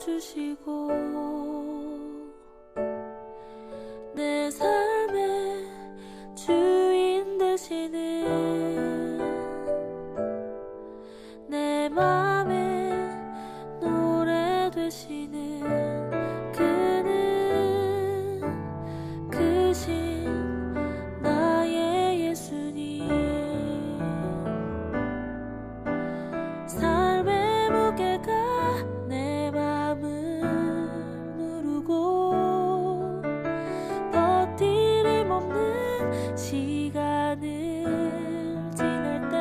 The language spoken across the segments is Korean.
주시고 내 삶의 주인 되시는 내 맘의 노래 되시는 그는 크신 나의 예수님. 삶의 무게가 내 맘을 누르고 버티림 없는 시간을 지날 때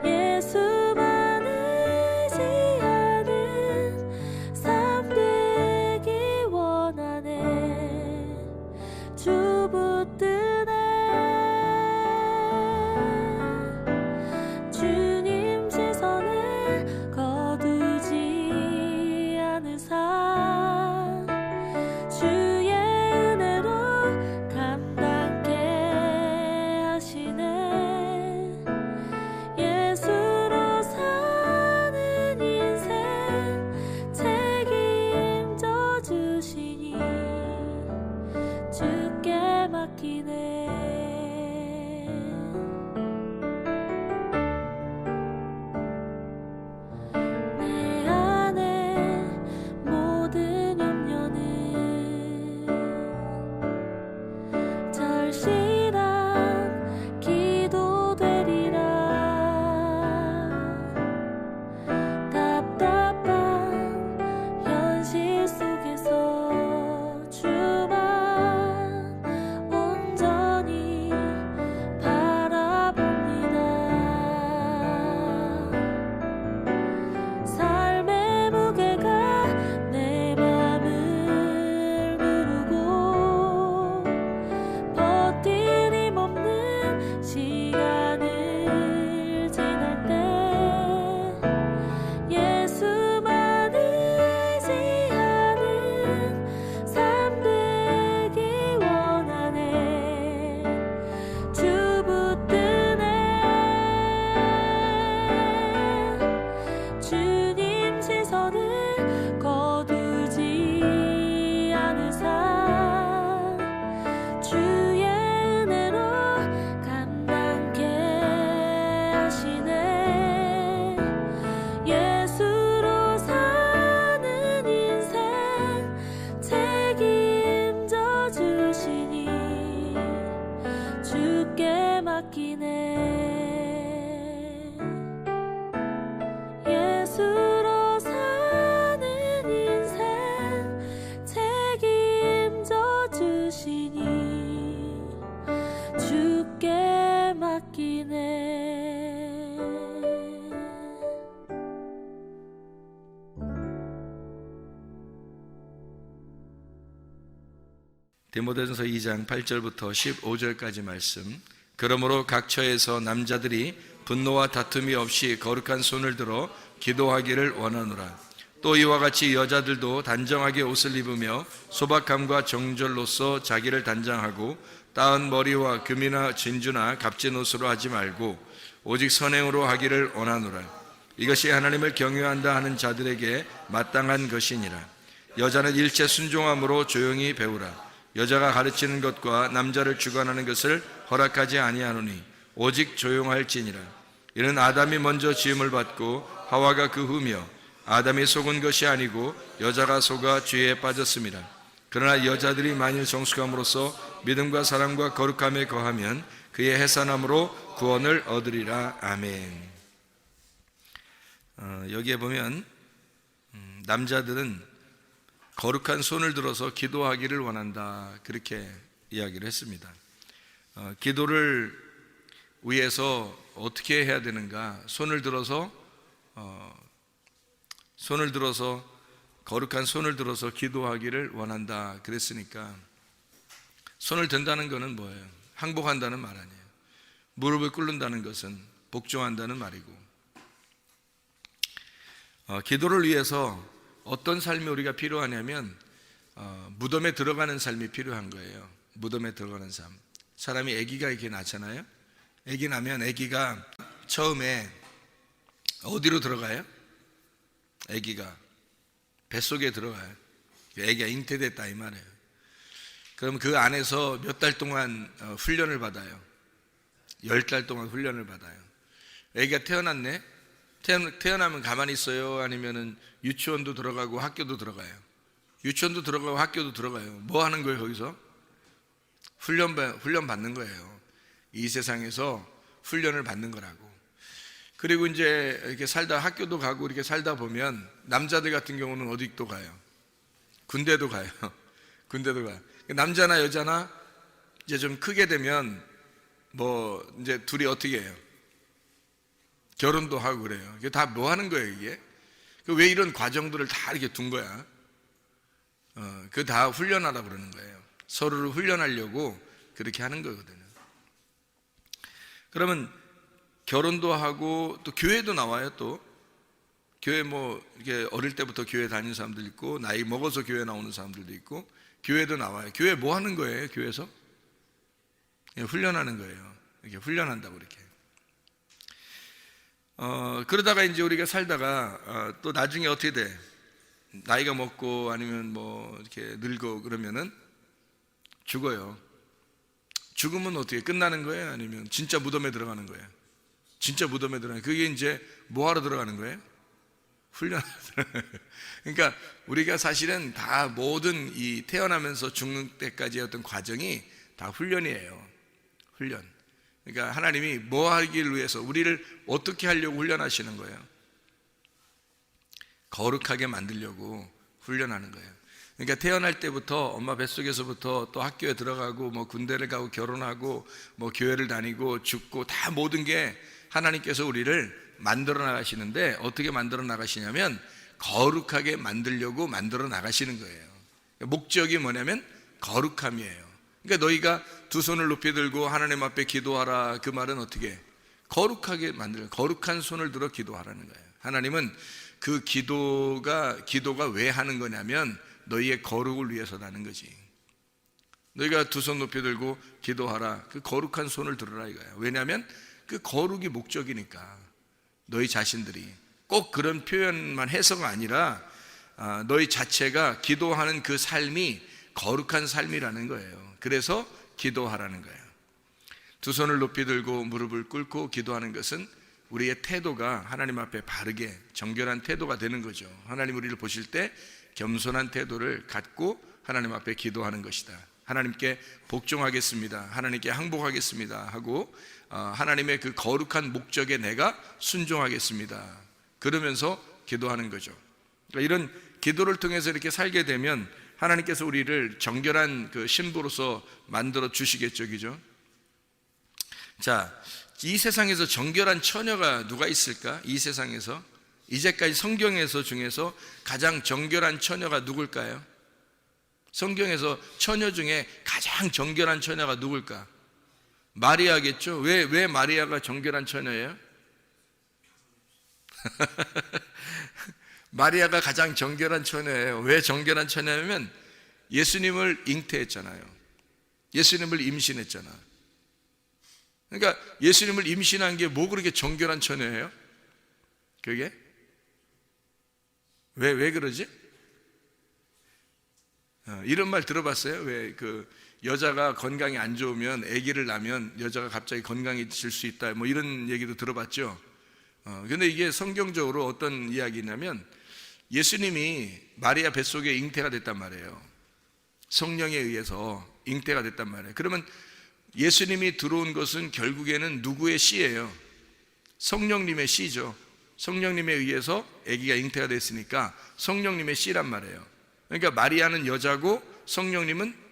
예수만 의지하는 삶 되기 원하네. 주 붙드네. 주님 시선을 거두지 않은 삶 주의 은혜로 감당케 하시네. 예수로 사는 인생 책임져 주시니 주께 맡기네. 내 안에 모든 염려는 절실한 기도 되리라. 답답한 현실 속에서 주만 온전히 바라봅니다. 삶의 무게가 내 맘을 누르고 버티림 없는 시간을 지날 때 예수만 의지하는 삶 되기 원하네. 주 붙드네. 주님 시선을 거두지 않은 삶 주의 은혜로 감당케 하시네. 예수로 사는 인생 책임져 주시니 주께 맡기네. 예수로 사는 인생 책임져 주시니 주께 맡기네. 디모데전서 2장 8절부터 15절까지 말씀. 그러므로 각 처에서 남자들이 분노와 다툼이 없이 거룩한 손을 들어 기도하기를 원하노라. 또 이와 같이 여자들도 단정하게 옷을 입으며 소박함과 정절로서 자기를 단장하고 따은 머리와 금이나 진주나 값진 옷으로 하지 말고 오직 선행으로 하기를 원하노라. 이것이 하나님을 경외한다 하는 자들에게 마땅한 것이니라. 여자는 일체 순종함으로 조용히 배우라. 여자가 가르치는 것과 남자를 주관하는 것을 허락하지 아니하노니 오직 조용할지니라. 이는 아담이 먼저 지음을 받고 하와가 그 후며 아담이 속은 것이 아니고 여자가 속아 죄에 빠졌습니다. 그러나 여자들이 만일 정숙함으로써 믿음과 사랑과 거룩함에 거하면 그의 해산함으로 구원을 얻으리라. 아멘. 여기에 보면 남자들은 거룩한 손을 들어서 기도하기를 원한다, 그렇게 이야기를 했습니다. 기도를 위해서 어떻게 해야 되는가? 손을 들어서 거룩한 손을 들어서 기도하기를 원한다 그랬으니까, 손을 든다는 것은 뭐예요? 항복한다는 말 아니에요. 무릎을 꿇는다는 것은 복종한다는 말이고, 기도를 위해서 어떤 삶이 우리가 필요하냐면 무덤에 들어가는 삶이 필요한 거예요. 무덤에 들어가는 삶. 사람이 아기가 이렇게 낳잖아요. 아기 나면 아기가 처음에 어디로 들어가요? 아기가 뱃속에 들어가요. 애기가 잉태됐다 이 말이에요. 그럼 그 안에서 몇 달 동안 훈련을 받아요. 10달 동안 훈련을 받아요. 애기가 태어났네. 태어나면 가만히 있어요? 아니면은 유치원도 들어가고 학교도 들어가요? 유치원도 들어가고 학교도 들어가요. 뭐 하는 거예요 거기서? 훈련 받는 거예요. 이 세상에서 훈련을 받는 거라고. 그리고 이제 이렇게 살다 학교도 가고 이렇게 살다 보면 남자들 같은 경우는 어디 또 가요? 군대도 가요. 군대도 가요. 남자나 여자나 이제 좀 크게 되면 뭐 이제 둘이 어떻게 해요? 결혼도 하고 그래요. 이게 다 뭐 하는 거예요, 이게? 왜 이런 과정들을 다 이렇게 둔 거야? 그 다 훈련하라 그러는 거예요. 서로를 훈련하려고 그렇게 하는 거거든요. 그러면 결혼도 하고 또 교회도 나와요, 또. 교회 뭐 이렇게 어릴 때부터 교회 다니는 사람들 있고 나이 먹어서 교회 나오는 사람들도 있고 교회도 나와요. 교회 뭐 하는 거예요, 교회에서? 훈련하는 거예요. 이렇게 훈련한다고 이렇게. 그러다가 이제 우리가 살다가 또 나중에 어떻게 돼? 나이가 먹고 아니면 뭐 이렇게 늙고 그러면은 죽어요. 죽으면 어떻게 끝나는 거예요? 아니면 진짜 무덤에 들어가는 거예요? 진짜 무덤에 들어가는 거예요. 그게 이제 뭐 하러 들어가는 거예요? 훈련하러 들어가는 거예요. 그러니까 우리가 사실은 다 모든 이 태어나면서 죽는 때까지의 어떤 과정이 다 훈련이에요. 훈련. 그러니까 하나님이 뭐 하기를 위해서 우리를 어떻게 하려고 훈련하시는 거예요? 거룩하게 만들려고 훈련하는 거예요. 그러니까 태어날 때부터 엄마 뱃속에서부터 또 학교에 들어가고 뭐 군대를 가고 결혼하고 뭐 교회를 다니고 죽고 다 모든 게 하나님께서 우리를 만들어 나가시는데 어떻게 만들어 나가시냐면 거룩하게 만들려고 만들어 나가시는 거예요. 목적이 뭐냐면 거룩함이에요. 그러니까 너희가 두 손을 높이 들고 하나님 앞에 기도하라. 그 말은 어떻게? 거룩하게 만들어 거룩한 손을 들어 기도하라는 거예요. 하나님은 그 기도가 왜 하는 거냐면 너희의 거룩을 위해서라는 거지. 너희가 두 손 높이 들고 기도하라. 그 거룩한 손을 들으라 이거예요. 왜냐하면 그 거룩이 목적이니까. 너희 자신들이 꼭 그런 표현만 해서가 아니라 너희 자체가 기도하는 그 삶이 거룩한 삶이라는 거예요. 그래서 기도하라는 거예요. 두 손을 높이 들고 무릎을 꿇고 기도하는 것은 우리의 태도가 하나님 앞에 바르게 정결한 태도가 되는 거죠. 하나님 우리를 보실 때 겸손한 태도를 갖고 하나님 앞에 기도하는 것이다. 하나님께 복종하겠습니다. 하나님께 항복하겠습니다. 하고 하나님의 그 거룩한 목적에 내가 순종하겠습니다. 그러면서 기도하는 거죠. 그러니까 이런 기도를 통해서 이렇게 살게 되면 하나님께서 우리를 정결한 그 신부로서 만들어 주시겠죠, 그죠? 자, 이 세상에서 정결한 처녀가 누가 있을까? 이 세상에서 이제까지 성경에서 중에서 가장 정결한 처녀가 누굴까요? 성경에서 처녀 중에 가장 정결한 처녀가 누굴까? 마리아겠죠? 왜 마리아가 정결한 처녀예요? 마리아가 가장 정결한 처녀예요. 왜 정결한 처녀냐면 예수님을 잉태했잖아요. 예수님을 임신했잖아. 그러니까 예수님을 임신한 게 뭐 그렇게 정결한 처녀예요? 그게? 왜 그러지? 이런 말 들어봤어요? 왜 그 여자가 건강이 안 좋으면 아기를 낳으면 여자가 갑자기 건강해질 수 있다 뭐 이런 얘기도 들어봤죠. 근데 이게 성경적으로 어떤 이야기냐면 예수님이 마리아 뱃속에 잉태가 됐단 말이에요. 성령에 의해서 잉태가 됐단 말이에요. 그러면 예수님이 들어온 것은 결국에는 누구의 씨예요? 성령님의 씨죠. 성령님에 의해서 아기가 잉태가 됐으니까 성령님의 씨란 말이에요. 그러니까 마리아는 여자고 성령님은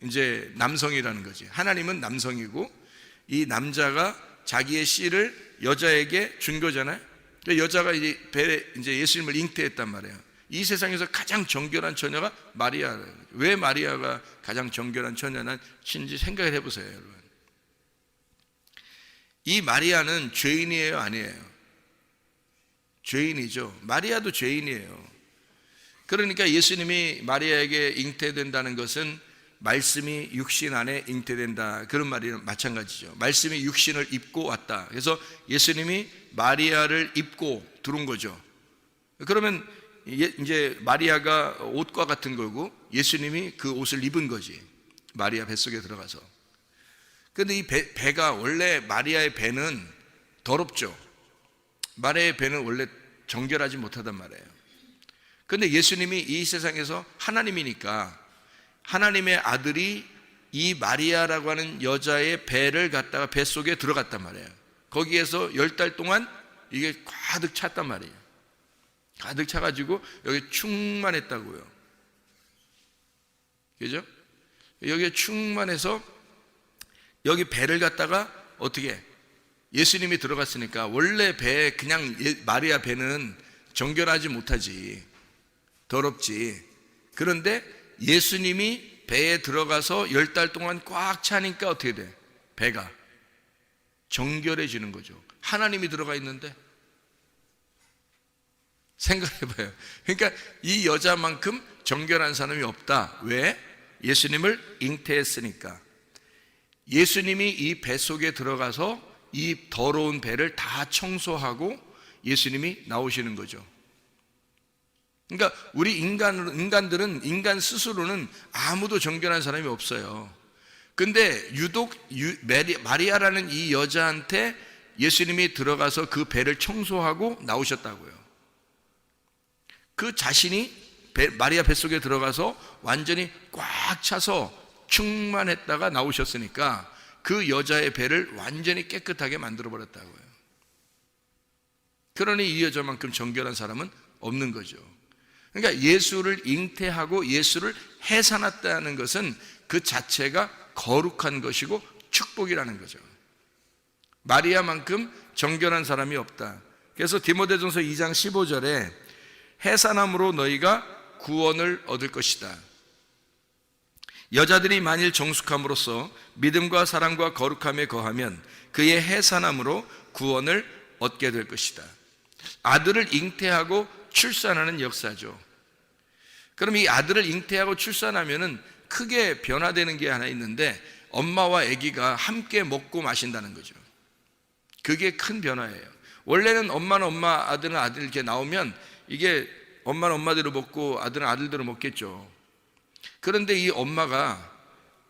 이제 남성이라는 거지. 하나님은 남성이고 이 남자가 자기의 씨를 여자에게 준 거잖아요. 그러니까 여자가 이제 예수님을 잉태했단 말이에요. 이 세상에서 가장 정결한 처녀가 마리아예요. 왜 마리아가 가장 정결한 처녀인지 생각을 해보세요, 여러분. 이 마리아는 죄인이에요, 아니에요? 죄인이죠. 마리아도 죄인이에요. 그러니까 예수님이 마리아에게 잉태된다는 것은 말씀이 육신 안에 잉태된다, 그런 말이랑 마찬가지죠. 말씀이 육신을 입고 왔다. 그래서 예수님이 마리아를 입고 들어온 거죠. 그러면 이제 마리아가 옷과 같은 거고 예수님이 그 옷을 입은 거지. 마리아 뱃속에 들어가서. 근데 이 배가 원래 마리아의 배는 더럽죠. 마리아의 배는 원래 정결하지 못하단 말이에요. 근데 예수님이 이 세상에서 하나님이니까 하나님의 아들이 이 마리아라고 하는 여자의 배를 갖다가 뱃속에 들어갔단 말이에요. 거기에서 10달 동안 이게 가득 찼단 말이에요. 가득 차가지고 여기 충만했다고요. 그죠? 여기에 충만해서 여기 배를 갖다가 어떻게 예수님이 들어갔으니까 원래 배 그냥 마리아 배는 정결하지 못하지, 더럽지. 그런데 예수님이 배에 들어가서 10달 동안 꽉 차니까 어떻게 돼? 배가 정결해지는 거죠. 하나님이 들어가 있는데 생각해봐요. 그러니까 이 여자만큼 정결한 사람이 없다. 왜? 예수님을 잉태했으니까. 예수님이 이 배 속에 들어가서 이 더러운 배를 다 청소하고 예수님이 나오시는 거죠. 그러니까 우리 인간들은 인간 스스로는 아무도 정결한 사람이 없어요. 근데 유독 마리아라는 이 여자한테 예수님이 들어가서 그 배를 청소하고 나오셨다고요. 그 자신이 마리아 뱃속에 들어가서 완전히 꽉 차서 충만했다가 나오셨으니까 그 여자의 배를 완전히 깨끗하게 만들어 버렸다고요. 그러니 이 여자만큼 정결한 사람은 없는 거죠. 그러니까 예수를 잉태하고 예수를 해산했다는 것은 그 자체가 거룩한 것이고 축복이라는 거죠. 마리아만큼 정결한 사람이 없다. 그래서 디모데전서 2장 15절에 해산함으로 너희가 구원을 얻을 것이다. 여자들이 만일 정숙함으로써 믿음과 사랑과 거룩함에 거하면 그의 해산함으로 구원을 얻게 될 것이다. 아들을 잉태하고 출산하는 역사죠. 그럼 이 아들을 잉태하고 출산하면은 크게 변화되는 게 하나 있는데 엄마와 아기가 함께 먹고 마신다는 거죠. 그게 큰 변화예요. 원래는 엄마는 엄마, 아들은 아들 이렇게 나오면 이게 엄마는 엄마대로 먹고 아들은 아들대로 먹겠죠. 그런데 이 엄마가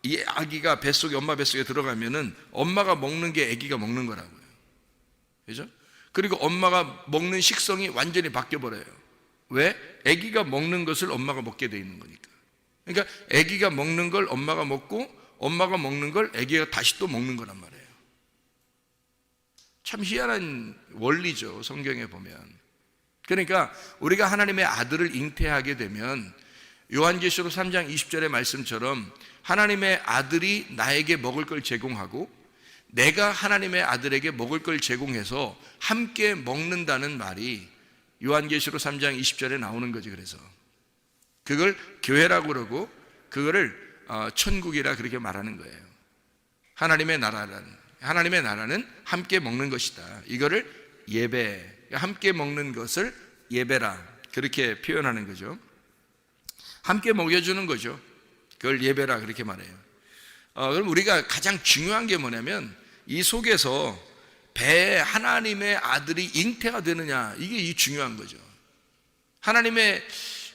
이 아기가 뱃속에 엄마 뱃속에 들어가면은 엄마가 먹는 게 아기가 먹는 거라고요. 그죠? 그리고 엄마가 먹는 식성이 완전히 바뀌어 버려요. 왜? 아기가 먹는 것을 엄마가 먹게 돼 있는 거니까. 그러니까 아기가 먹는 걸 엄마가 먹고 엄마가 먹는 걸 아기가 다시 또 먹는 거란 말이에요. 참 희한한 원리죠, 성경에 보면. 그러니까 우리가 하나님의 아들을 잉태하게 되면 요한계시록 3장 20절의 말씀처럼 하나님의 아들이 나에게 먹을 걸 제공하고 내가 하나님의 아들에게 먹을 걸 제공해서 함께 먹는다는 말이 요한계시록 3장 20절에 나오는 거지. 그래서 그걸 교회라고 그러고 그거를 천국이라 그렇게 말하는 거예요. 하나님의 나라는 함께 먹는 것이다. 이거를 예배, 함께 먹는 것을 예배라 그렇게 표현하는 거죠. 함께 먹여주는 거죠. 그걸 예배라 그렇게 말해요. 그럼 우리가 가장 중요한 게 뭐냐면 이 속에서 배에 하나님의 아들이 잉태가 되느냐, 이게 이 중요한 거죠. 하나님의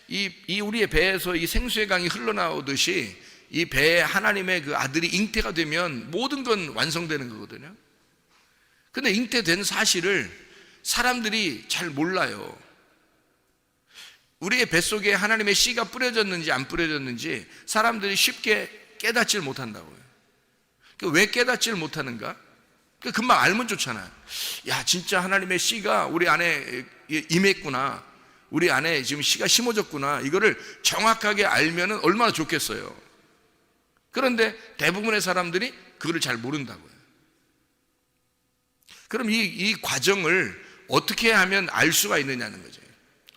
이 우리의 배에서 이 생수의 강이 흘러나오듯이 이 배에 하나님의 그 아들이 잉태가 되면 모든 건 완성되는 거거든요. 근데 잉태된 사실을 사람들이 잘 몰라요. 우리의 뱃속에 하나님의 씨가 뿌려졌는지 안 뿌려졌는지 사람들이 쉽게 깨닫지를 못한다고요. 왜 깨닫지를 못하는가? 금방 알면 좋잖아요. 야, 진짜 하나님의 씨가 우리 안에 임했구나, 우리 안에 지금 씨가 심어졌구나, 이거를 정확하게 알면 얼마나 좋겠어요. 그런데 대부분의 사람들이 그거를 잘 모른다고요. 그럼 이 과정을 어떻게 하면 알 수가 있느냐는 거죠.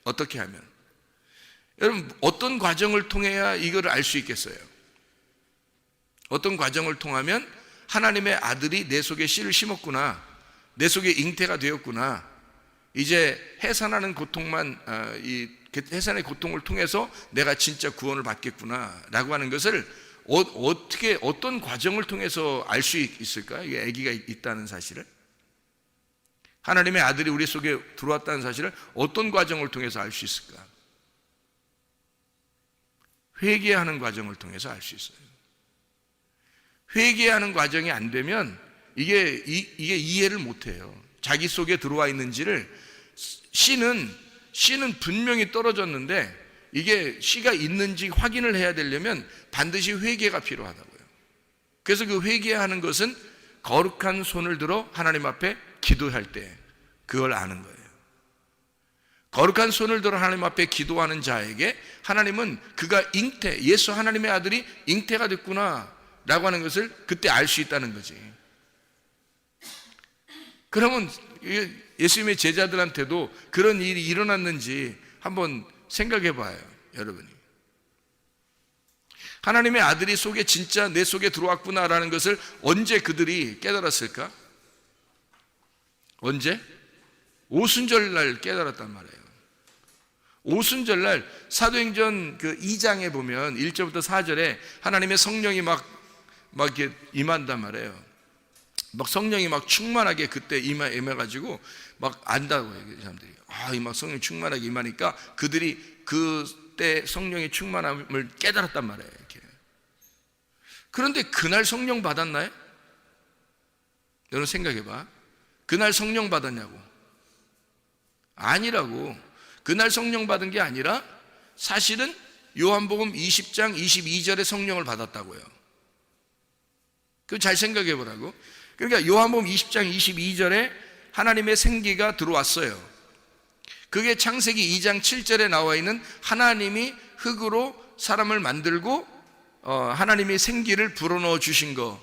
어떻게 하면? 여러분, 어떤 과정을 통해야 이거를 알 수 있겠어요? 어떤 과정을 통하면 하나님의 아들이 내 속에 씨를 심었구나, 내 속에 잉태가 되었구나, 이제 해산하는 고통만, 이 해산의 고통을 통해서 내가 진짜 구원을 받겠구나 라고 하는 것을 어떻게, 어떤 과정을 통해서 알 수 있을까? 이게 아기가 있다는 사실을, 하나님의 아들이 우리 속에 들어왔다는 사실을 어떤 과정을 통해서 알 수 있을까? 회개하는 과정을 통해서 알 수 있어요. 회개하는 과정이 안 되면 이게 이해를 못 해요. 자기 속에 들어와 있는지를 씨는 분명히 떨어졌는데 이게 씨가 있는지 확인을 해야 되려면 반드시 회개가 필요하다고요. 그래서 그 회개하는 것은 거룩한 손을 들어 하나님 앞에 기도할 때 그걸 아는 거예요. 거룩한 손을 들어 하나님 앞에 기도하는 자에게 하나님은 그가 예수 하나님의 아들이 잉태가 됐구나 라고 하는 것을 그때 알 수 있다는 거지. 그러면 예수님의 제자들한테도 그런 일이 일어났는지 한번 생각해 봐요, 여러분이. 하나님의 아들이 속에 진짜 내 속에 들어왔구나라는 것을 언제 그들이 깨달았을까? 언제? 오순절날 깨달았단 말이에요. 오순절날 사도행전 그 2장에 보면 1절부터 4절에 하나님의 성령이 막 이렇게 임한단 말이에요. 막 성령이 막 충만하게 그때 임해가지고 막 안다고 해요, 사람들이. 막 성령이 충만하게 임하니까 그들이 그때 성령의 충만함을 깨달았단 말이에요, 이렇게. 그런데 그날 성령 받았나요? 여러분 생각해봐. 그날 성령 받았냐고? 아니라고. 그날 성령 받은 게 아니라 사실은 요한복음 20장 22절에 성령을 받았다고요. 그거 잘 생각해 보라고. 그러니까 요한복음 20장 22절에 하나님의 생기가 들어왔어요. 그게 창세기 2장 7절에 나와 있는 하나님이 흙으로 사람을 만들고 하나님이 생기를 불어넣어 주신 거.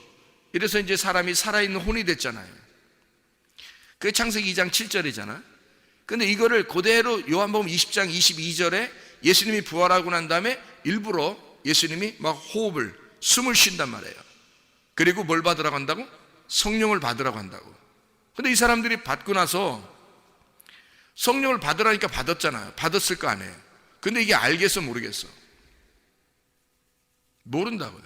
이래서 이제 사람이 살아있는 혼이 됐잖아요. 그게 창세기 2장 7절이잖아. 근데 이거를 그대로 요한복음 20장 22절에 예수님이 부활하고 난 다음에 일부러 예수님이 막 숨을 쉰단 말이에요. 그리고 뭘 받으라고 한다고? 성령을 받으라고 한다고. 근데 이 사람들이 받고 나서 성령을 받으라니까 받았잖아요. 받았을 거 아니에요. 근데 이게 알겠어 모르겠어? 모른다고요.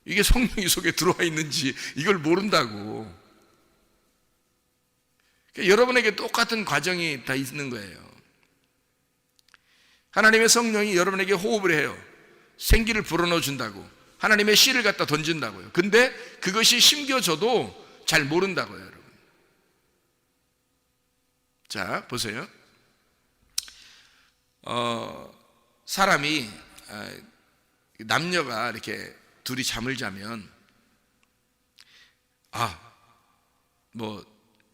이게 성령이 속에 들어와 있는지 이걸 모른다고. 그러니까 여러분에게 똑같은 과정이 다 있는 거예요. 하나님의 성령이 여러분에게 호흡을 해요. 생기를 불어넣어 준다고. 하나님의 씨를 갖다 던진다고요. 근데 그것이 심겨져도 잘 모른다고요, 여러분. 자, 보세요. 사람이 남녀가 이렇게 둘이 잠을 자면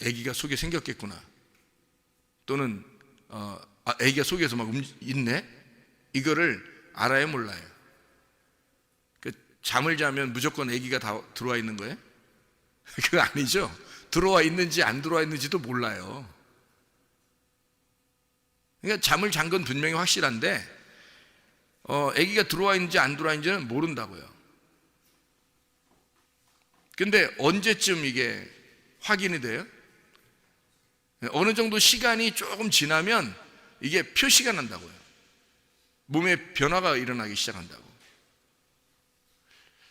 아기가 속에 생겼겠구나. 또는 아기가 속에서 막 있네. 이거를 알아요, 몰라요? 잠을 자면 무조건 아기가 다 들어와 있는 거예요? 그거 아니죠. 들어와 있는지 안 들어와 있는지도 몰라요. 그러니까 잠을 잔 건 분명히 확실한데 아기가 들어와 있는지 안 들어와 있는지는 모른다고요. 근데 언제쯤 이게 확인이 돼요? 어느 정도 시간이 조금 지나면 이게 표시가 난다고요. 몸에 변화가 일어나기 시작한다고.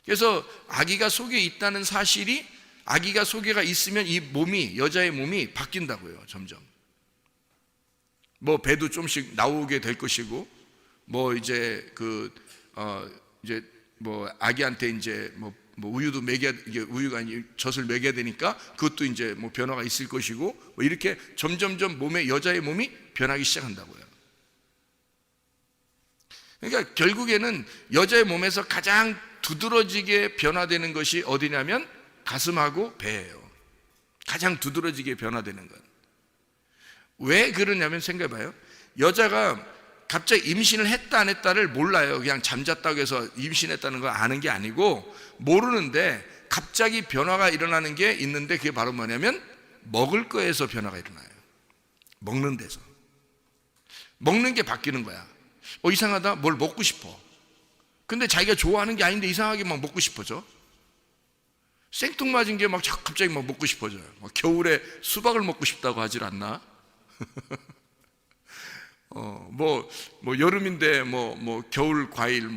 그래서 아기가 속에 있다는 사실이, 아기가 속에가 있으면 이 몸이, 여자의 몸이 바뀐다고요, 점점. 배도 좀씩 나오게 될 것이고, 아기한테 이제 우유도 우유가 아니 젖을 먹여야 되니까 그것도 이제 변화가 있을 것이고, 이렇게 점점점 여자의 몸이 변하기 시작한다고요. 그러니까 결국에는 여자의 몸에서 가장 두드러지게 변화되는 것이 어디냐면 가슴하고 배예요. 가장 두드러지게 변화되는 것. 왜 그러냐면 생각해봐요. 여자가 갑자기 임신을 했다 안 했다를 몰라요. 그냥 잠잤다고 해서 임신했다는 걸 아는 게 아니고, 모르는데 갑자기 변화가 일어나는 게 있는데, 그게 바로 뭐냐면 먹을 거에서 변화가 일어나요. 먹는 데서. 먹는 게 바뀌는 거야. 이상하다, 뭘 먹고 싶어. 근데 자기가 좋아하는 게 아닌데 이상하게 막 먹고 싶어져. 생뚱맞은 게 막 갑자기 막 먹고 싶어져요. 겨울에 수박을 먹고 싶다고 하질 않나? 여름인데 겨울 과일,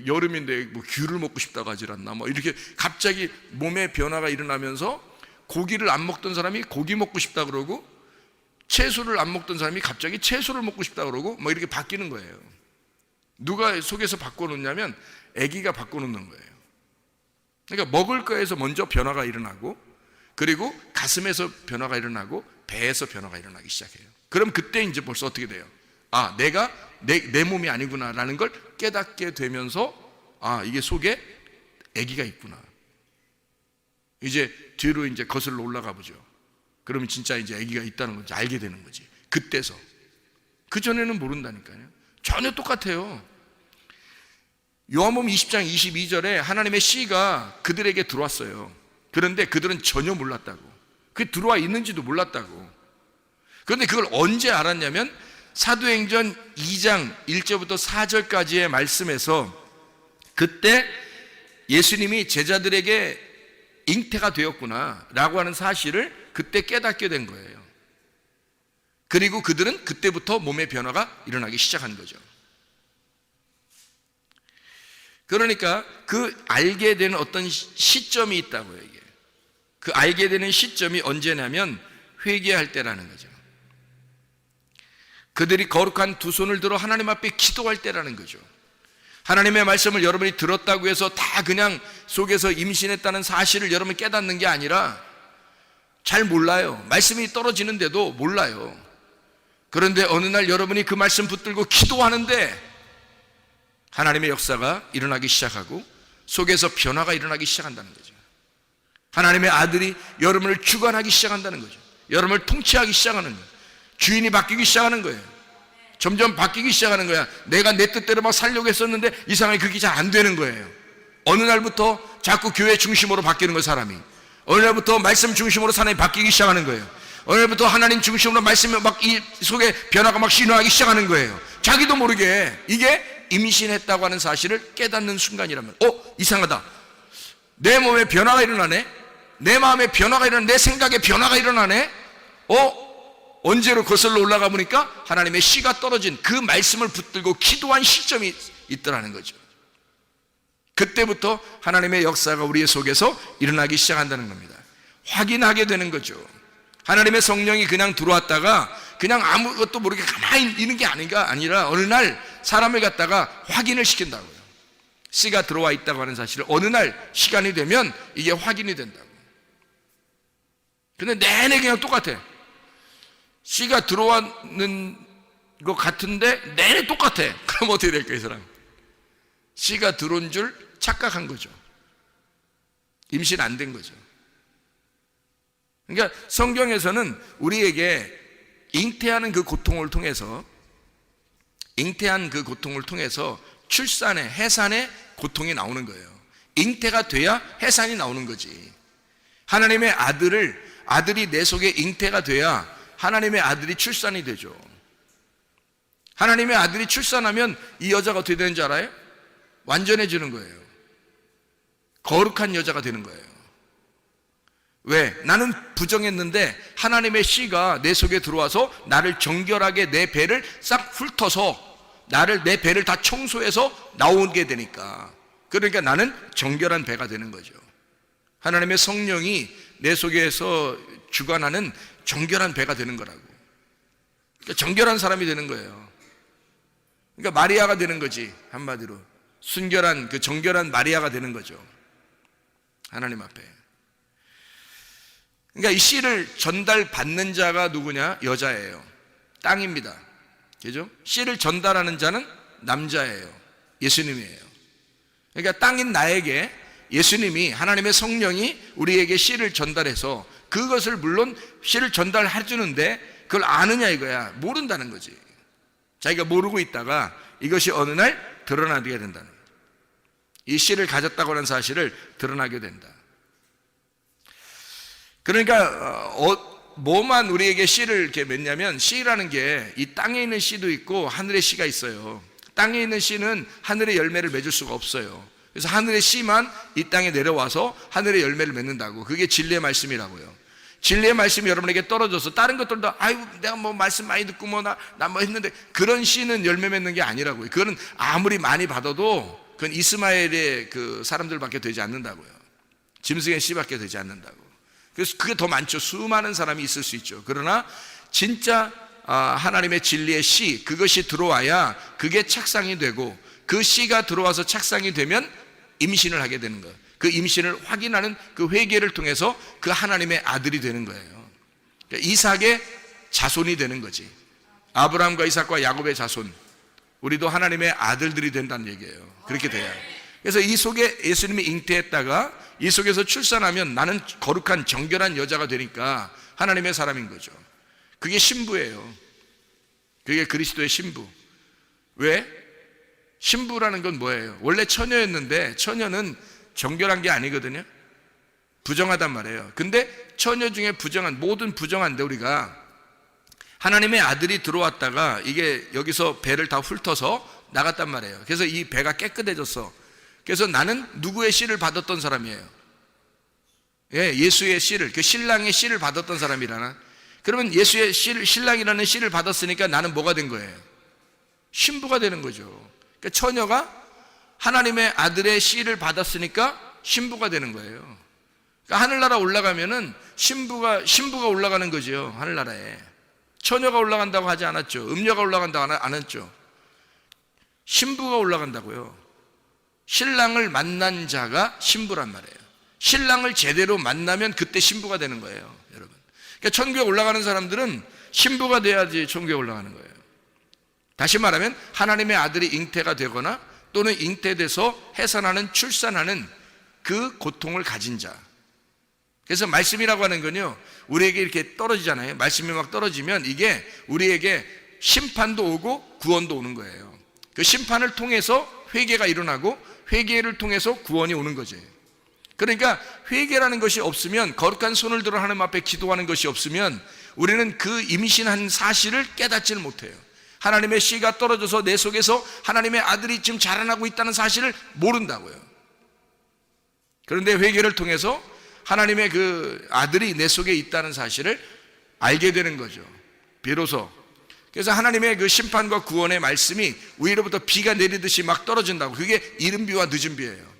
여름인데 귤을 먹고 싶다고 하질 않나? 이렇게 갑자기 몸에 변화가 일어나면서 고기를 안 먹던 사람이 고기 먹고 싶다 그러고, 채소를 안 먹던 사람이 갑자기 채소를 먹고 싶다 그러고, 이렇게 바뀌는 거예요. 누가 속에서 바꿔놓냐면 아기가 바꿔놓는 거예요. 그러니까 먹을 거에서 먼저 변화가 일어나고, 그리고 가슴에서 변화가 일어나고, 배에서 변화가 일어나기 시작해요. 그럼 그때 이제 벌써 어떻게 돼요? 아, 내가 내 몸이 아니구나 라는 걸 깨닫게 되면서, 아, 이게 속에 아기가 있구나. 이제 뒤로 이제 거슬러 올라가 보죠. 그러면 진짜 이제 아기가 있다는 걸 알게 되는 거지. 그때서. 그전에는 모른다니까요. 전혀 똑같아요. 요한복음 20장 22절에 하나님의 씨가 그들에게 들어왔어요. 그런데 그들은 전혀 몰랐다고. 그게 들어와 있는지도 몰랐다고. 그런데 그걸 언제 알았냐면 사도행전 2장 1절부터 4절까지의 말씀에서 그때 예수님이 제자들에게 잉태가 되었구나 라고 하는 사실을 그때 깨닫게 된 거예요. 그리고 그들은 그때부터 몸의 변화가 일어나기 시작한 거죠. 그러니까 그 알게 되는 어떤 시점이 있다고요. 이게 그 알게 되는 시점이 언제냐면 회개할 때라는 거죠. 그들이 거룩한 두 손을 들어 하나님 앞에 기도할 때라는 거죠. 하나님의 말씀을 여러분이 들었다고 해서 다 그냥 속에서 임신했다는 사실을 여러분이 깨닫는 게 아니라 잘 몰라요. 말씀이 떨어지는데도 몰라요. 그런데 어느 날 여러분이 그 말씀 붙들고 기도하는데 하나님의 역사가 일어나기 시작하고 속에서 변화가 일어나기 시작한다는 거죠. 하나님의 아들이 여러분을 주관하기 시작한다는 거죠. 여러분을 통치하기 시작하는 거예요. 주인이 바뀌기 시작하는 거예요. 점점 바뀌기 시작하는 거야. 내가 내 뜻대로 막 살려고 했었는데 이상하게 그게 잘 안 되는 거예요. 어느 날부터 자꾸 교회 중심으로 바뀌는 거예요. 사람이. 어느 날부터 말씀 중심으로 사람이 바뀌기 시작하는 거예요. 어느 날부터 하나님 중심으로 말씀이 막 이 속에 변화가 막 신호하기 시작하는 거예요. 자기도 모르게. 이게 임신했다고 하는 사실을 깨닫는 순간이라면, 이상하다. 내 몸에 변화가 일어나네. 내 마음에 변화가 일어나네. 내 생각에 변화가 일어나네. 언제로 거슬러 올라가 보니까 하나님의 씨가 떨어진 그 말씀을 붙들고 기도한 시점이 있더라는 거죠. 그때부터 하나님의 역사가 우리의 속에서 일어나기 시작한다는 겁니다. 확인하게 되는 거죠. 하나님의 성령이 그냥 들어왔다가 그냥 아무것도 모르게 가만히 있는 게 아니라 어느 날 사람을 갖다가 확인을 시킨다고요. 씨가 들어와 있다고 하는 사실을 어느 날 시간이 되면 이게 확인이 된다고. 근데 내내 그냥 똑같아. 씨가 들어왔는 것 같은데 내내 똑같아. 그럼 어떻게 될까요, 이 사람? 씨가 들어온 줄 착각한 거죠. 임신 안 된 거죠. 그러니까 성경에서는 우리에게 잉태하는 그 고통을 통해서 출산의, 해산의 고통이 나오는 거예요. 잉태가 돼야 해산이 나오는 거지. 하나님의 아들이 내 속에 잉태가 돼야 하나님의 아들이 출산이 되죠. 하나님의 아들이 출산하면 이 여자가 어떻게 되는 줄 알아요? 완전해지는 거예요. 거룩한 여자가 되는 거예요. 왜? 나는 부정했는데 하나님의 씨가 내 속에 들어와서 나를 정결하게 내 배를 싹 훑어서 내 배를 다 청소해서 나오게 되니까, 그러니까 나는 정결한 배가 되는 거죠. 하나님의 성령이 내 속에서 주관하는 정결한 배가 되는 거라고. 그러니까 정결한 사람이 되는 거예요. 그러니까 마리아가 되는 거지. 한마디로 순결한, 그 정결한 마리아가 되는 거죠. 하나님 앞에. 그러니까 이 씨를 전달받는 자가 누구냐? 여자예요. 땅입니다. 그죠? 씨를 전달하는 자는 남자예요. 예수님이에요. 그러니까 땅인 나에게 예수님이, 하나님의 성령이 우리에게 씨를 전달해서 그것을 물론 씨를 전달해 주는데 그걸 아느냐 이거야. 모른다는 거지. 자기가 모르고 있다가 이것이 어느 날 드러나게 된다는 거예요. 이 씨를 가졌다고 하는 사실을 드러나게 된다. 그러니까 뭐만 우리에게 씨를 이렇게 맺냐면, 씨라는 게 이 땅에 있는 씨도 있고 하늘의 씨가 있어요. 땅에 있는 씨는 하늘의 열매를 맺을 수가 없어요. 그래서 하늘의 씨만 이 땅에 내려와서 하늘의 열매를 맺는다고. 그게 진리의 말씀이라고요. 진리의 말씀이 여러분에게 떨어져서 다른 것들도 내가 뭐 말씀 많이 듣고 나 뭐 했는데, 그런 씨는 열매 맺는 게 아니라고요. 그거는 아무리 많이 받아도 그건 이스마엘의 그 사람들밖에 되지 않는다고요. 짐승의 씨밖에 되지 않는다고. 그래서 그게 더 많죠. 수많은 사람이 있을 수 있죠. 그러나 진짜 하나님의 진리의 씨, 그것이 들어와야 그게 착상이 되고, 그 씨가 들어와서 착상이 되면 임신을 하게 되는 거예요. 그 임신을 확인하는 그 회개를 통해서 그 하나님의 아들이 되는 거예요. 그러니까 이삭의 자손이 되는 거지. 아브라함과 이삭과 야곱의 자손, 우리도 하나님의 아들들이 된다는 얘기예요. 그렇게 돼야. 그래서 이 속에 예수님이 잉태했다가 이 속에서 출산하면 나는 거룩한 정결한 여자가 되니까 하나님의 사람인 거죠. 그게 신부예요. 그게 그리스도의 신부. 왜? 신부라는 건 뭐예요? 원래 처녀였는데 처녀는 정결한 게 아니거든요. 부정하단 말이에요. 근데 처녀 중에 모든 부정한데 우리가 하나님의 아들이 들어왔다가 이게 여기서 배를 다 훑어서 나갔단 말이에요. 그래서 이 배가 깨끗해졌어. 그래서 나는 누구의 씨를 받았던 사람이에요? 예수의 씨를, 그 신랑의 씨를 받았던 사람이라나? 그러면 예수의 씨를, 신랑이라는 씨를 받았으니까 나는 뭐가 된 거예요? 신부가 되는 거죠. 그러니까 처녀가 하나님의 아들의 씨를 받았으니까 신부가 되는 거예요. 그러니까 하늘나라 올라가면은 신부가 올라가는 거죠. 하늘나라에. 처녀가 올라간다고 하지 않았죠. 음녀가 올라간다고 안 했죠. 신부가 올라간다고요. 신랑을 만난 자가 신부란 말이에요. 신랑을 제대로 만나면 그때 신부가 되는 거예요, 여러분. 그러니까 천국에 올라가는 사람들은 신부가 돼야지 천국에 올라가는 거예요. 다시 말하면 하나님의 아들이 잉태가 되거나 또는 잉태돼서 해산하는, 출산하는 그 고통을 가진 자. 그래서 말씀이라고 하는 건요, 우리에게 이렇게 떨어지잖아요. 말씀이 막 떨어지면 이게 우리에게 심판도 오고 구원도 오는 거예요. 그 심판을 통해서 회개가 일어나고 회개를 통해서 구원이 오는 거죠. 그러니까 회개라는 것이 없으면, 거룩한 손을 들어 하나님 앞에 기도하는 것이 없으면 우리는 그 임신한 사실을 깨닫지를 못해요. 하나님의 씨가 떨어져서 내 속에서 하나님의 아들이 지금 자라나고 있다는 사실을 모른다고요. 그런데 회개를 통해서 하나님의 그 아들이 내 속에 있다는 사실을 알게 되는 거죠. 비로소. 그래서 하나님의 그 심판과 구원의 말씀이 위로부터 비가 내리듯이 막 떨어진다고. 그게 이른 비와 늦은 비예요.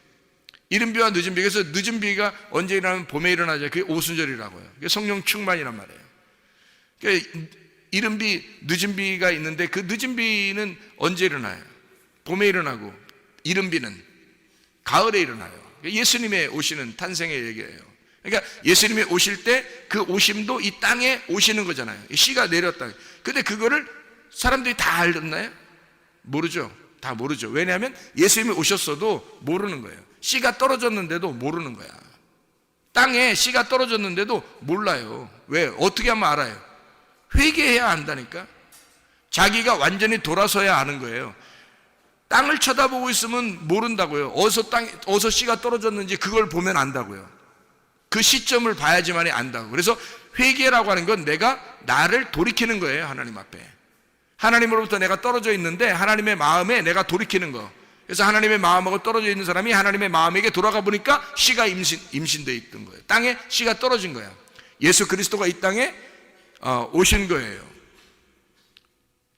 이른 비와 늦은 비. 그래서 늦은 비가 언제 일어나면 봄에 일어나죠. 그게 오순절이라고요. 그게 성령 충만이란 말이에요. 그러니까 이른 비, 늦은 비가 있는데 그 늦은 비는 언제 일어나요? 봄에 일어나고, 이른 비는 가을에 일어나요. 예수님의 오시는 탄생의 얘기예요. 그러니까 예수님이 오실 때 그 오심도 이 땅에 오시는 거잖아요. 씨가 내렸다. 근데 그거를 사람들이 다 알았나요? 모르죠. 다 모르죠. 왜냐하면 예수님이 오셨어도 모르는 거예요. 씨가 떨어졌는데도 모르는 거야. 땅에 씨가 떨어졌는데도 몰라요. 왜? 어떻게 하면 알아요? 회개해야 안다니까. 자기가 완전히 돌아서야 아는 거예요. 땅을 쳐다보고 있으면 모른다고요. 어디서 씨가 떨어졌는지 그걸 보면 안다고요. 그 시점을 봐야지만이 안다고. 그래서 회개라고 하는 건 내가 나를 돌이키는 거예요. 하나님 앞에. 하나님으로부터 내가 떨어져 있는데 하나님의 마음에 내가 돌이키는 거. 그래서 하나님의 마음하고 떨어져 있는 사람이 하나님의 마음에게 돌아가 보니까 씨가 임신되어 있던 거예요. 땅에 씨가 떨어진 거야. 예수 그리스도가 이 땅에 오신 거예요.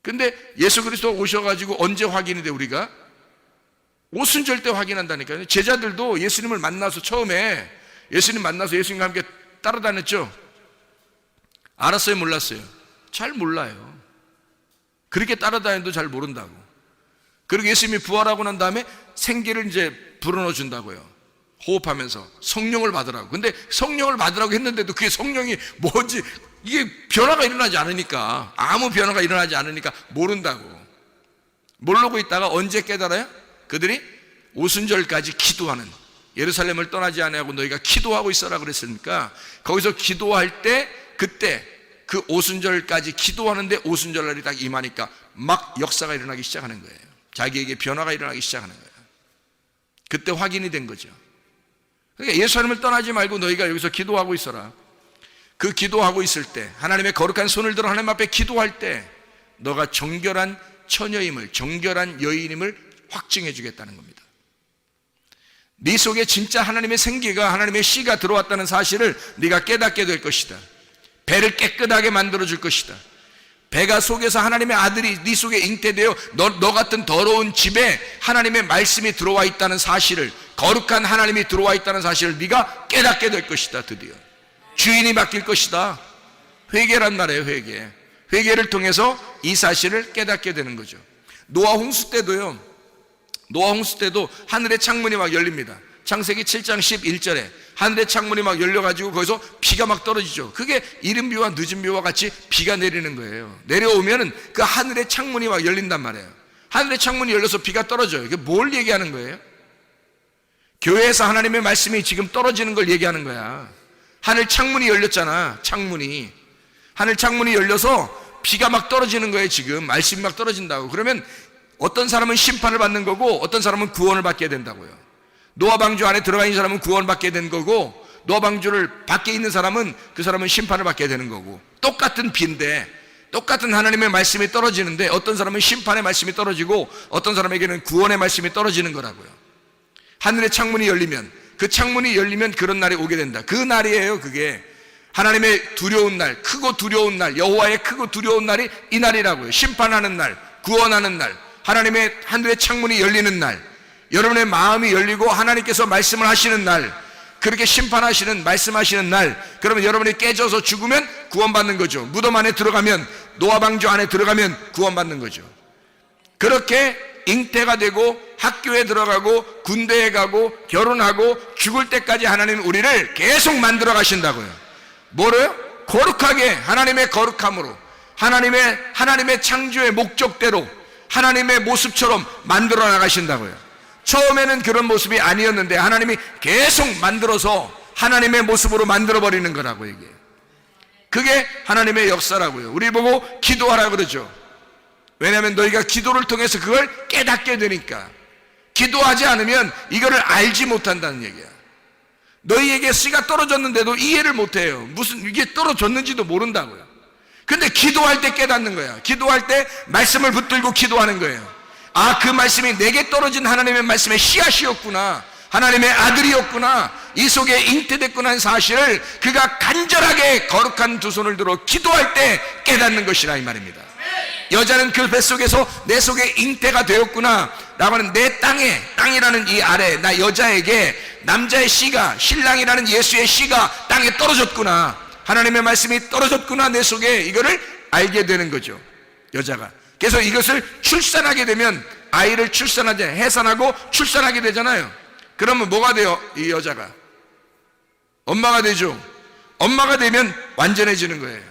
근데 예수 그리스도가 오셔가지고 언제 확인이 돼? 우리가 오순절 때 확인한다니까요. 제자들도 예수님을 만나서 처음에 예수님 만나서 예수님과 함께 따라다녔죠. 알았어요? 몰랐어요? 잘 몰라요. 그렇게 따라다녀도 잘 모른다고. 그리고 예수님이 부활하고 난 다음에 생기를 이제 불어넣어 준다고요. 호흡하면서 성령을 받으라고. 근데 성령을 받으라고 했는데도 그게 성령이 뭔지 이게 변화가 일어나지 않으니까, 아무 변화가 일어나지 않으니까 모른다고. 모르고 있다가 언제 깨달아요? 그들이 오순절까지 기도하는, 예루살렘을 떠나지 아니하고 너희가 기도하고 있어라 그랬으니까 거기서 기도할 때, 그때 그 오순절까지 기도하는데 오순절날이 딱 임하니까 막 역사가 일어나기 시작하는 거예요. 자기에게 변화가 일어나기 시작하는 거예요. 그때 확인이 된 거죠. 그러니까 예루살렘을 떠나지 말고 너희가 여기서 기도하고 있어라. 그 기도하고 있을 때, 하나님의 거룩한 손을 들어 하나님 앞에 기도할 때 너가 정결한 처녀임을, 정결한 여인임을 확증해 주겠다는 겁니다. 네 속에 진짜 하나님의 생기가, 하나님의 씨가 들어왔다는 사실을 네가 깨닫게 될 것이다. 배를 깨끗하게 만들어 줄 것이다. 배가 속에서 하나님의 아들이 네 속에 잉태되어 너 같은 더러운 집에 하나님의 말씀이 들어와 있다는 사실을, 거룩한 하나님이 들어와 있다는 사실을 네가 깨닫게 될 것이다. 드디어 주인이 바뀔 것이다. 회개란 말이에요. 회개를 통해서 이 사실을 깨닫게 되는 거죠. 노아 홍수 때도요, 노아 홍수 때도 하늘의 창문이 막 열립니다. 창세기 7장 11절에 하늘의 창문이 막 열려가지고 거기서 비가 막 떨어지죠. 그게 이른 비와 늦은 비와 같이 비가 내리는 거예요. 내려오면은 그 하늘의 창문이 막 열린단 말이에요. 하늘의 창문이 열려서 비가 떨어져요. 이게 뭘 얘기하는 거예요? 교회에서 하나님의 말씀이 지금 떨어지는 걸 얘기하는 거야. 하늘 창문이 열렸잖아. 창문이. 하늘 창문이 열려서 비가 막 떨어지는 거예요. 지금 말씀이 막 떨어진다고. 그러면 어떤 사람은 심판을 받는 거고 어떤 사람은 구원을 받게 된다고요. 노아 방주 안에 들어가 있는 사람은 구원 받게 된 거고, 노아 방주를 밖에 있는 사람은 그 사람은 심판을 받게 되는 거고, 똑같은 비인데 똑같은 하나님의 말씀이 떨어지는데 어떤 사람은 심판의 말씀이 떨어지고 어떤 사람에게는 구원의 말씀이 떨어지는 거라고요. 하늘의 창문이 열리면, 그 창문이 열리면 그런 날이 오게 된다. 그 날이에요. 그게 하나님의 두려운 날, 크고 두려운 날, 여호와의 크고 두려운 날이 이 날이라고요. 심판하는 날, 구원하는 날, 하나님의 하늘의 창문이 열리는 날, 여러분의 마음이 열리고 하나님께서 말씀을 하시는 날, 그렇게 심판하시는, 말씀하시는 날, 그러면 여러분이 깨져서 죽으면 구원받는 거죠. 무덤 안에 들어가면, 노아 방주 안에 들어가면 구원받는 거죠. 그렇게 잉태가 되고 학교에 들어가고 군대에 가고 결혼하고 죽을 때까지 하나님은 우리를 계속 만들어 가신다고요. 뭐로요? 거룩하게, 하나님의 거룩함으로, 하나님의 창조의 목적대로 하나님의 모습처럼 만들어 나가신다고요. 처음에는 그런 모습이 아니었는데 하나님이 계속 만들어서 하나님의 모습으로 만들어버리는 거라고 이게. 그게 하나님의 역사라고요. 우리 보고 기도하라 그러죠. 왜냐하면 너희가 기도를 통해서 그걸 깨닫게 되니까. 기도하지 않으면 이거를 알지 못한다는 얘기야. 너희에게 씨가 떨어졌는데도 이해를 못해요. 무슨 이게 떨어졌는지도 모른다고요. 근데 기도할 때 깨닫는 거야. 기도할 때 말씀을 붙들고 기도하는 거예요. 아, 그 말씀이 내게 떨어진 하나님의 말씀의 씨앗이었구나, 하나님의 아들이었구나, 이 속에 잉태됐구나 하는 사실을 그가 간절하게 거룩한 두 손을 들어 기도할 때 깨닫는 것이라 이 말입니다. 여자는 그 뱃속에서 내 속에 잉태가 되었구나 라고 하는, 내 땅이라는 이 아래 나 여자에게 남자의 씨가, 신랑이라는 예수의 씨가 땅에 떨어졌구나, 하나님의 말씀이 떨어졌구나 내 속에, 이거를 알게 되는 거죠, 여자가. 그래서 이것을 출산하게 되면, 아이를 출산하지, 해산하고 출산하게 되잖아요. 그러면 뭐가 돼요? 이 여자가 엄마가 되죠. 엄마가 되면 완전해지는 거예요.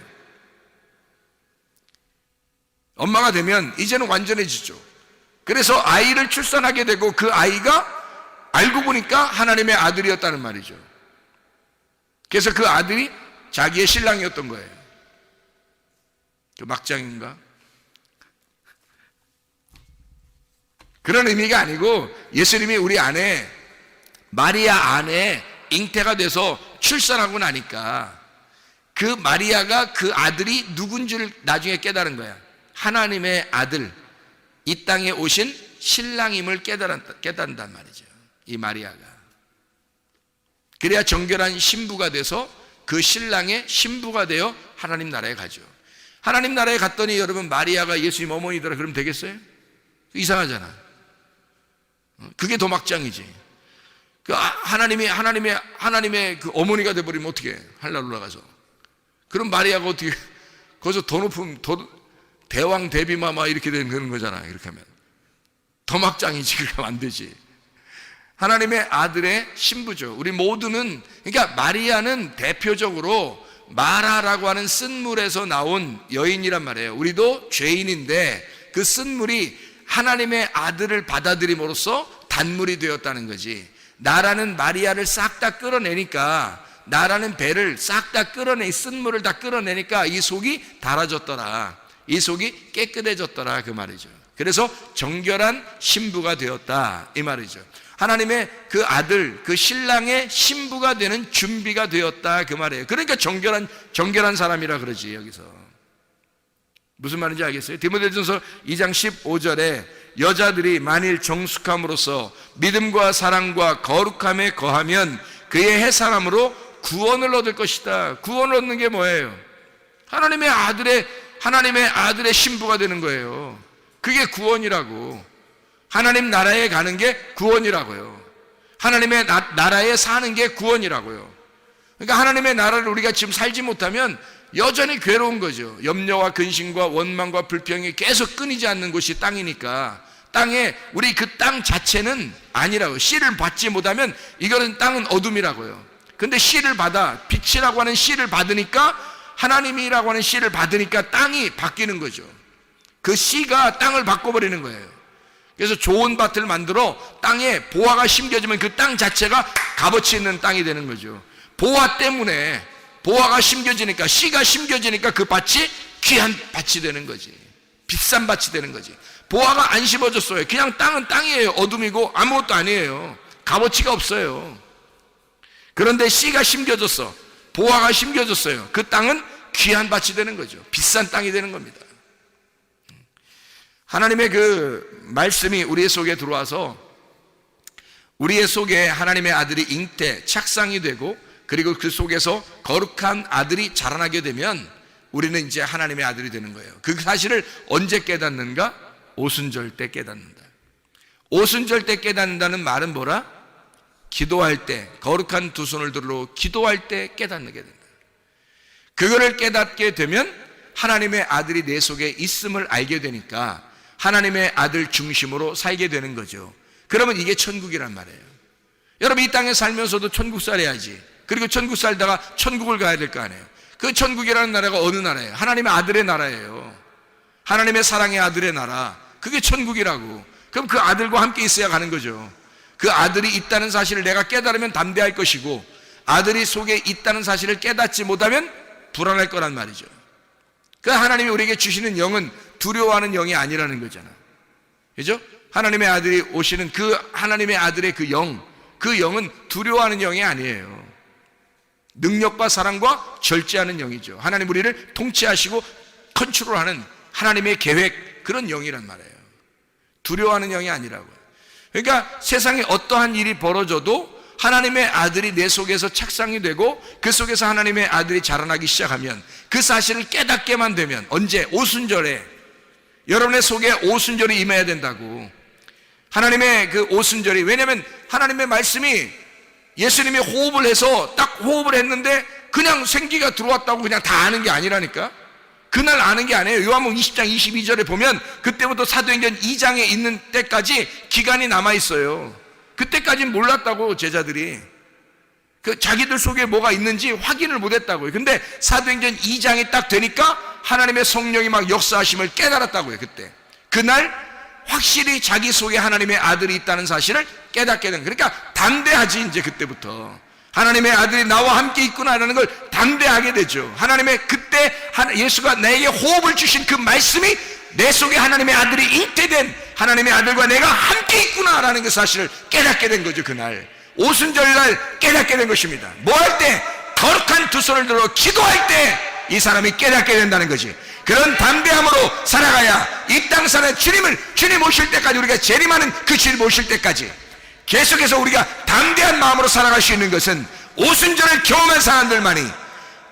엄마가 되면 이제는 완전해지죠. 그래서 아이를 출산하게 되고 그 아이가 알고 보니까 하나님의 아들이었다는 말이죠. 그래서 그 아들이 자기의 신랑이었던 거예요. 그 막장인가? 그런 의미가 아니고, 예수님이 우리 안에, 마리아 안에 잉태가 돼서 출산하고 나니까 그 마리아가, 그 아들이 누군지를 나중에 깨달은 거야. 하나님의 아들, 이 땅에 오신 신랑임을 깨달은단 말이죠, 이 마리아가. 그래야 정결한 신부가 돼서 그 신랑의 신부가 되어 하나님 나라에 가죠. 하나님 나라에 갔더니 여러분, 마리아가 예수님 어머니더라 그러면 되겠어요? 이상하잖아. 그게 더 막장이지. 그 하나님의 그 어머니가 돼버리면 어떻게 해? 하늘나라 올라가서. 그럼 마리아가 어떻게, 거기서 더 높은, 대왕 대비마마 이렇게 되는 거잖아. 이렇게 하면 더 막장이지. 그렇게 하면 안 되지. 하나님의 아들의 신부죠. 우리 모두는, 그러니까 마리아는 대표적으로 마라라고 하는 쓴물에서 나온 여인이란 말이에요. 우리도 죄인인데 그 쓴물이 하나님의 아들을 받아들임으로써 단물이 되었다는 거지. 나라는 마리아를 싹 다 끌어내니까, 나라는 배를 싹 다 쓴물을 다 끌어내니까 이 속이 달아졌더라, 이 속이 깨끗해졌더라, 그 말이죠. 그래서 정결한 신부가 되었다, 이 말이죠. 하나님의 그 아들, 그 신랑의 신부가 되는 준비가 되었다, 그 말이에요. 그러니까 정결한 사람이라 그러지. 여기서 무슨 말인지 알겠어요? 디모데전서 2장 15절에 여자들이 만일 정숙함으로써 믿음과 사랑과 거룩함에 거하면 그의 해산함으로 구원을 얻을 것이다. 구원을 얻는 게 뭐예요? 하나님의 아들의 신부가 되는 거예요. 그게 구원이라고. 하나님 나라에 가는 게 구원이라고요. 하나님의 나라에 사는 게 구원이라고요. 그러니까 하나님의 나라를 우리가 지금 살지 못하면 여전히 괴로운 거죠. 염려와 근심과 원망과 불평이 계속 끊이지 않는 곳이 땅이니까 땅에 우리 그 땅 자체는 아니라고. 씨를 받지 못하면 이거는 땅은 어둠이라고요. 근데 씨를 받아, 빛이라고 하는 씨를 받으니까, 하나님이라고 하는 씨를 받으니까 땅이 바뀌는 거죠. 그 씨가 땅을 바꿔버리는 거예요. 그래서 좋은 밭을 만들어 땅에 보화가 심겨지면 그 땅 자체가 값어치 있는 땅이 되는 거죠. 보화 때문에, 보화가 심겨지니까, 씨가 심겨지니까 그 밭이 귀한 밭이 되는 거지. 비싼 밭이 되는 거지. 보화가 안 심어졌어요. 그냥 땅은 땅이에요. 어둠이고 아무것도 아니에요. 값어치가 없어요. 그런데 씨가 심겨졌어. 보화가 심겨졌어요. 그 땅은 귀한 밭이 되는 거죠. 비싼 땅이 되는 겁니다. 하나님의 그 말씀이 우리의 속에 들어와서 우리의 속에 하나님의 아들이 잉태, 착상이 되고, 그리고 그 속에서 거룩한 아들이 자라나게 되면 우리는 이제 하나님의 아들이 되는 거예요. 그 사실을 언제 깨닫는가? 오순절 때 깨닫는다. 오순절 때 깨닫는다는 말은 뭐라? 기도할 때, 거룩한 두 손을 들어 기도할 때 깨닫게 된다. 그거를 깨닫게 되면 하나님의 아들이 내 속에 있음을 알게 되니까 하나님의 아들 중심으로 살게 되는 거죠. 그러면 이게 천국이란 말이에요. 여러분, 이 땅에 살면서도 천국 살아야지. 그리고 천국 살다가 천국을 가야 될 거 아니에요. 그 천국이라는 나라가 어느 나라예요? 하나님의 아들의 나라예요. 하나님의 사랑의 아들의 나라. 그게 천국이라고. 그럼 그 아들과 함께 있어야 가는 거죠. 그 아들이 있다는 사실을 내가 깨달으면 담대할 것이고, 아들이 속에 있다는 사실을 깨닫지 못하면 불안할 거란 말이죠. 그 하나님이 우리에게 주시는 영은 두려워하는 영이 아니라는 거잖아. 그죠? 하나님의 아들이 오시는 그 하나님의 아들의 그 영은 두려워하는 영이 아니에요. 능력과 사랑과 절제하는 영이죠. 하나님 우리를 통치하시고 컨트롤하는 하나님의 계획, 그런 영이란 말이에요. 두려워하는 영이 아니라고요. 그러니까 세상에 어떠한 일이 벌어져도 하나님의 아들이 내 속에서 착상이 되고 그 속에서 하나님의 아들이 자라나기 시작하면, 그 사실을 깨닫게만 되면, 언제? 오순절에. 여러분의 속에 오순절이 임해야 된다고. 하나님의 그 오순절이, 왜냐하면 하나님의 말씀이 예수님이 호흡을 해서 딱 호흡을 했는데 그냥 생기가 들어왔다고 그냥 다 아는 게 아니라니까. 그날 아는 게 아니에요. 요한복음 20장 22절에 보면 그때부터 사도행전 2장에 있는 때까지 기간이 남아있어요. 그때까지는 몰랐다고, 제자들이. 그 자기들 속에 뭐가 있는지 확인을 못했다고요. 근데 사도행전 2장이 딱 되니까 하나님의 성령이 막 역사하심을 깨달았다고요. 그때. 그날 확실히 자기 속에 하나님의 아들이 있다는 사실을 깨닫게 된. 그러니까 담대하지. 이제 그때부터 하나님의 아들이 나와 함께 있구나라는 걸 담대하게 되죠. 하나님의 그때 예수가 나에게 호흡을 주신 그 말씀이 내 속에 하나님의 아들이 잉태된 하나님의 아들과 내가 함께 있구나라는 그 사실을 깨닫게 된 거죠. 그날 오순절날 깨닫게 된 것입니다. 뭐 할 때? 거룩한 두 손을 들어 기도할 때 이 사람이 깨닫게 된다는 거지. 그런 담대함으로 살아가야 이 땅 사는 주님 오실 때까지, 우리가 재림하는 그 주님 오실 때까지 계속해서 우리가 담대한 마음으로 살아갈 수 있는 것은 오순절을 경험한 사람들만이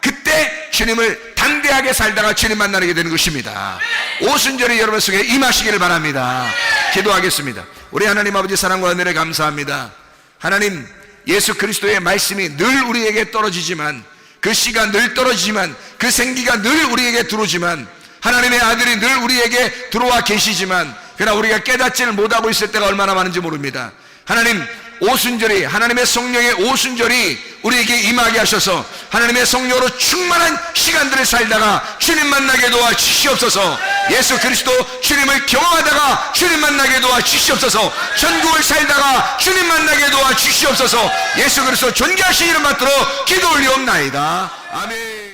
그때 주님을 담대하게 살다가 주님 만나게 되는 것입니다. 오순절이 여러분 속에 임하시기를 바랍니다. 기도하겠습니다. 우리 하나님 아버지 사랑과 은혜를 감사합니다. 하나님, 예수 그리스도의 말씀이 늘 우리에게 떨어지지만, 그 씨가 늘 떨어지지만, 그 생기가 늘 우리에게 들어오지만, 하나님의 아들이 늘 우리에게 들어와 계시지만, 그러나 우리가 깨닫지를 못하고 있을 때가 얼마나 많은지 모릅니다. 하나님, 오순절이, 하나님의 성령의 오순절이 우리에게 임하게 하셔서 하나님의 성령으로 충만한 시간들을 살다가 주님 만나게 도와 주시옵소서. 예수 그리스도 주님을 경험하다가 주님 만나게 도와 주시옵소서. 천국을 살다가 주님 만나게 도와 주시옵소서. 예수 그리스도 존귀하신 이름 받들어 기도 올리옵나이다. 아멘.